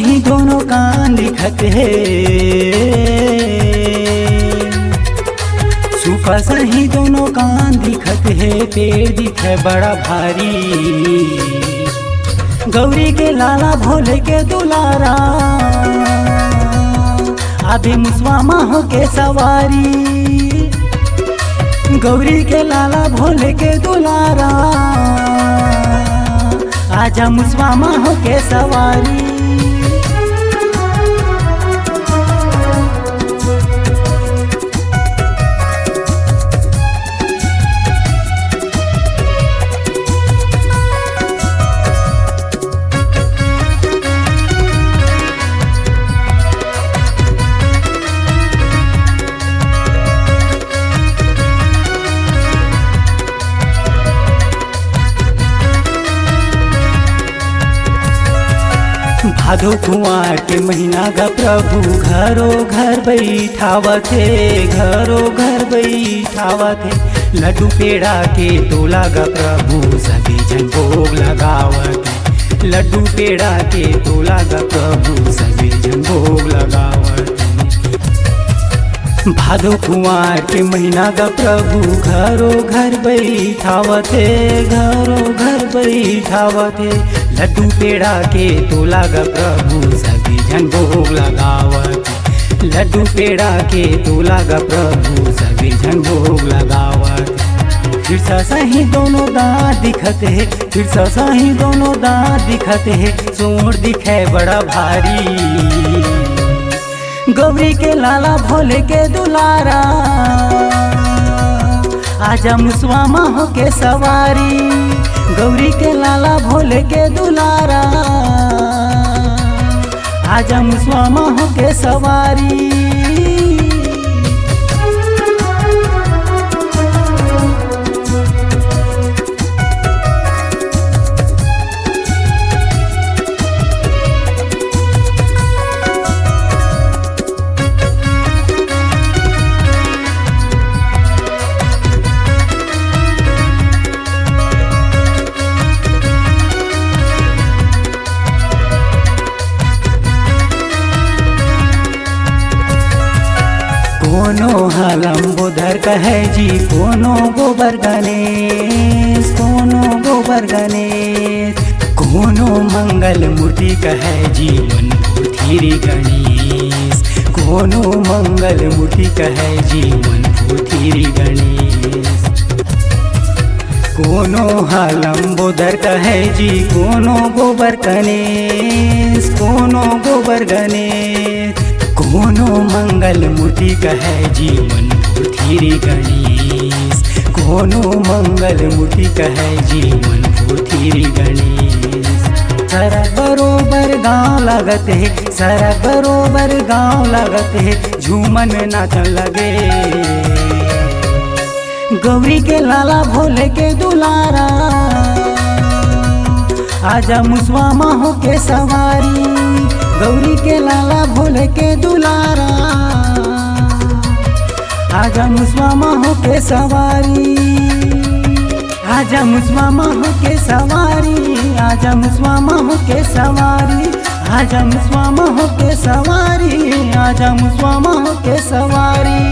सही दोनों कान दिखत है, सूफा सही दोनों कान दिखत है, पेड़ दिखे बड़ा भारी। गौरी के लाला भोले के दुलारा, आधे मुसवा माहो के सवारी। गौरी के लाला भोले के दुलारा, आजा मुसवा माहो के सवारी। भादो कुंवार के महीना का प्रभु घरों घर बैठावत है, घरों घर बैठावत है। लड्डू पेड़ा के तोला का प्रभु सभी जन भोग लगावत है, लड्डू पेड़ा के तोला का प्रभु सभी जन भोग लगावत है। भादो कुंवार के महीना का प्रभु घरों घर बैठावत है, घरों घर बैठावत है। लड्डू पेड़ा के तोला का प्रभु सभी जन भोग लगावत, लड्डू पेड़ा के तोला का प्रभु सभी जन भोग लगावत। फिर सही दोनों दांत दिखत है, फिर सही दोनों दांत दिखत है, सोड़ दिखे बड़ा भारी। गौरी के लाला भोले के दुलारा, आजा मुसवा माहो के सवारी। गौरी के लाला भोले के दुलारा, आजा मुसवा माहो के सवारी। कोनो हलम्बोधर कहे जी, कोनो गोबर गणेश, कोनो गोबर गणेश। कोनो मंगल मूर्ति कहे जी मनपुरथीरी गणेश, कोनो मंगल मूर्ति कहे जी मनपुरथीरी गणेश। कोनो हलम्बोधर कहे जी, कोनो गोबर गणेश, कोनो गोबर गणेश। कोनो मंगल मूर्ति कहे जी मनपुरथीरी गणेश, कोनो मंगल मूर्ति कहे जी मनपुरथीरी गणेश। सरक बरोबर गाँव लागत है, सरक बरोबर गाँव लागत है, झूमन नाचन लगे। गौरी के लाला भोले के दुलारा, आजा मुसवा माहो के सवारी। गौरी के लाला भोले के दुलारा, आजा मुसवा माहो के सवारी। आजा मुसवा माहो के सवारी, आजा मुसवा माहो के सवारी, आजा मुसवा माहो के सवारी, आजा मुसवा माहो के सवारी।